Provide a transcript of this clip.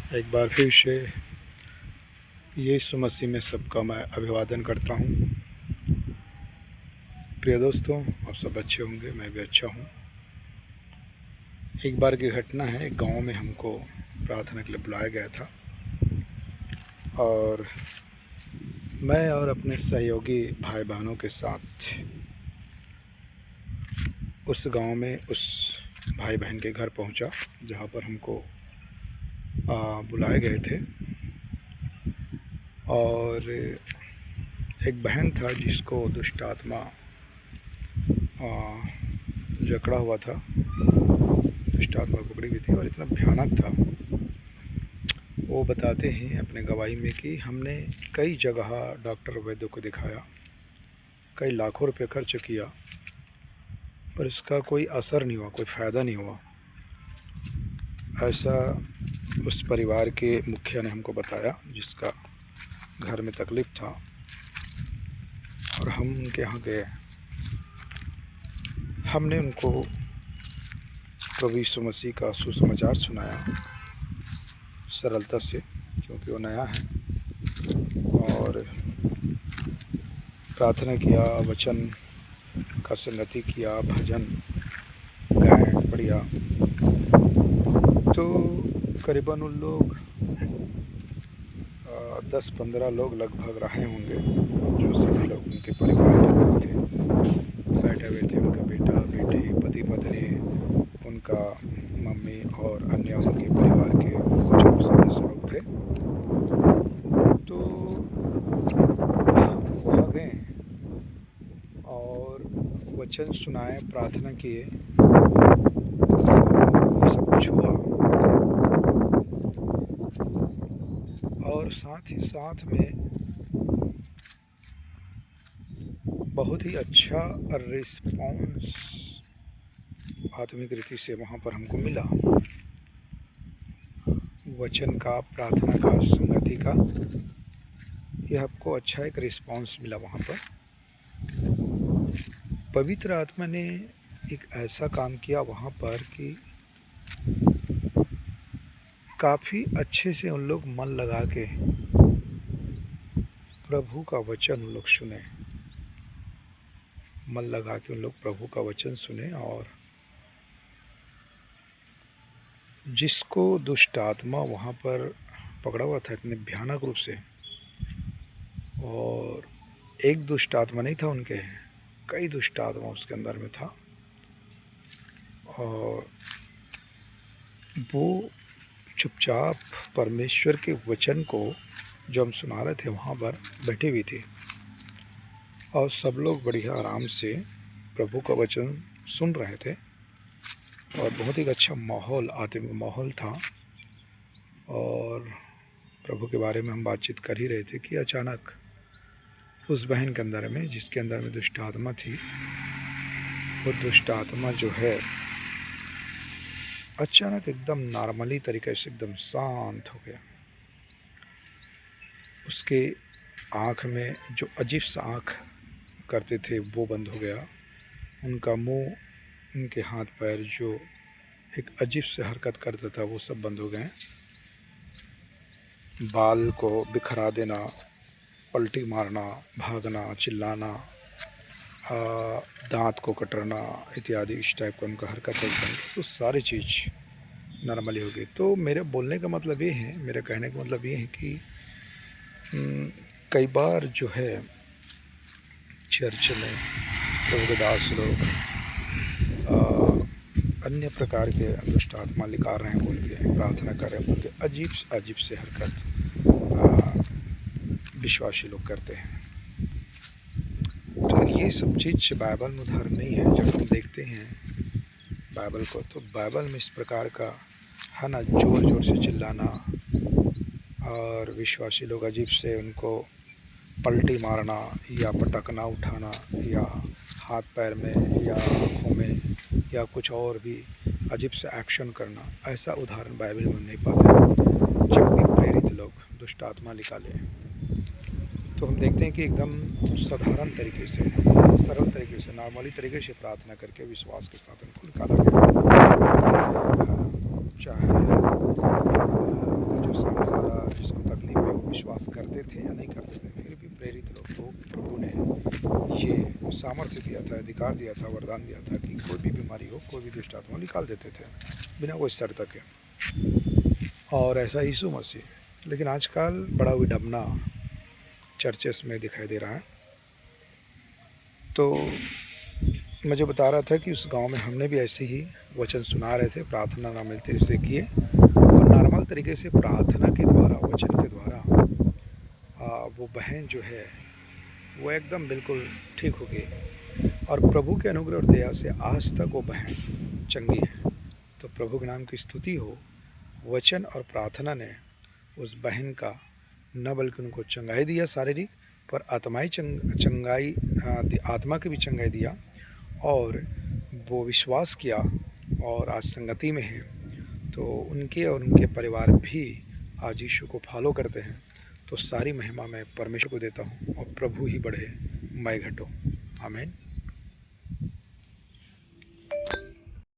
एक बार फिर से यीशु मसीह में सबका मैं अभिवादन करता हूँ। प्रिय दोस्तों, आप सब अच्छे होंगे, मैं भी अच्छा हूँ। एक बार की घटना है, एक गांव में हमको प्रार्थना के लिए बुलाया गया था और मैं और अपने सहयोगी भाई बहनों के साथ उस गांव में उस भाई बहन के घर पहुंचा जहां पर हमको बुलाए गए थे। और एक बहन था जिसको दुष्ट आत्मा जकड़ा हुआ था, दुष्ट आत्मा पकड़ी हुई थी और इतना भयानक था। वो बताते हैं अपने गवाही में कि हमने कई जगह डॉक्टर वैद्यों को दिखाया, कई लाखों रुपए खर्च किया, पर इसका कोई असर नहीं हुआ, कोई फ़ायदा नहीं हुआ। ऐसा उस परिवार के मुखिया ने हमको बताया जिसका घर में तकलीफ़ था। और हम उनके यहाँ गए, हमने उनको प्रभु यीशु मसीह का सुसमाचार सुनाया सरलता से, क्योंकि वो नया है, और प्रार्थना किया, वचन का संगति किया, भजन गाए, बढ़िया। तो करीबन उन लोग 10-15 लोग लगभग रहे होंगे, जो सभी लोग उनके परिवार के लोग थे, बैठे हुए थे। उनका बेटा, बेटी, पति, पत्नी, उनका मम्मी और अन्य उनके परिवार के कुछ और सदस्य लोग थे। तो वहाँ गए और वचन सुनाए, प्रार्थना किए, सब कुछ हुआ। और साथ ही साथ में बहुत ही अच्छा रिस्पॉन्स आत्मिक रीति से वहाँ पर हमको मिला, वचन का, प्रार्थना का, संगति का। यह आपको अच्छा एक रिस्पॉन्स मिला वहाँ पर। पवित्र आत्मा ने एक ऐसा काम किया वहाँ पर कि काफ़ी अच्छे से उन लोग मन लगा के प्रभु का वचन उन लोग सुने, मन लगा के उन लोग प्रभु का वचन सुने। और जिसको दुष्ट आत्मा वहाँ पर पकड़ा हुआ था इतने भयानक रूप से, और एक दुष्ट आत्मा नहीं था, उनके कई दुष्ट आत्मा उसके अंदर में था। और वो चुपचाप परमेश्वर के वचन को जो हम सुना रहे थे वहाँ पर बैठी हुई थी, और सब लोग बढ़िया आराम से प्रभु का वचन सुन रहे थे। और बहुत ही अच्छा माहौल, आत्मिक माहौल था। और प्रभु के बारे में हम बातचीत कर ही रहे थे कि अचानक उस बहन के अंदर में, जिसके अंदर में दुष्ट आत्मा थी, वो दुष्ट आत्मा जो है अचानक एकदम नॉर्मली तरीके से एकदम शांत हो गया। उसके आँख में जो अजीब सा आँख करते थे वो बंद हो गया। उनका मुंह, उनके हाथ पैर जो एक अजीब से हरकत करता था वो सब बंद हो गए। बाल को बिखरा देना, पलटी मारना, भागना, चिल्लाना, दांत को कतरना इत्यादि, इस टाइप का उनका हरकत है एकदम। तो सारी चीज़ नॉर्मली हो गई। तो मेरे बोलने का मतलब ये है, मेरे कहने का मतलब ये है कि कई बार जो है चर्च में प्रभु के दास लोग अन्य प्रकार के दुष्ट आत्मा निकाल रहे हैं बोल के प्रार्थना कर रहे हैं बोल के अजीब से हरकत विश्वासी लोग करते हैं। तो ये सब चीज़ बाइबल में उदाहरण नहीं है। जब हम देखते हैं बाइबल को, तो बाइबल में इस प्रकार का है ना, ज़ोर ज़ोर से चिल्लाना और विश्वासी लोग अजीब से उनको पलटी मारना या पटकना, उठाना, या हाथ पैर में या आँखों में या कुछ और भी अजीब से एक्शन करना, ऐसा उदाहरण बाइबल में नहीं पाते। जब भी प्रेरित लोग दुष्ट आत्मा निकाले तो हम देखते हैं कि एकदम साधारण तरीके से, सरल तरीके से, नॉर्मली तरीके से प्रार्थना करके विश्वास के साथ उनको निकाला गया। चाहे जो विश्वास करते थे या नहीं करते थे, फिर भी प्रेरित लोग को प्रभु ने ये सामर्थ्य दिया था, अधिकार दिया था, वरदान दिया था कि कोई भी बीमारी हो, कोई भी दुष्ट आत्मा निकाल देते थे बिना कोई शर्त के। और ऐसा यीशु मसीह। लेकिन आजकल बड़ा विडंबना चर्चेस में दिखाई दे रहा है। तो मैं जो बता रहा था कि उस गांव में हमने भी ऐसे ही वचन सुना रहे थे, प्रार्थना ना मिलते से किए, और नॉर्मल तरीके से प्रार्थना के द्वारा, वचन के द्वारा वो बहन जो है वो एकदम बिल्कुल ठीक हो गई, और प्रभु के अनुग्रह और दया से आज तक वो बहन चंगी है। तो प्रभु के नाम की स्तुति हो। वचन और प्रार्थना ने उस बहन का न बल्कि उनको चंगाई दिया शारीरिक, पर आत्माई चंगाई, आत्मा की भी चंगाई दिया, और वो विश्वास किया और आज संगति में है। तो उनके और उनके परिवार भी आज यीशु को फॉलो करते हैं। तो सारी महिमा मैं परमेश्वर को देता हूँ, और प्रभु ही बढ़े, मैं घटूँ। आमीन।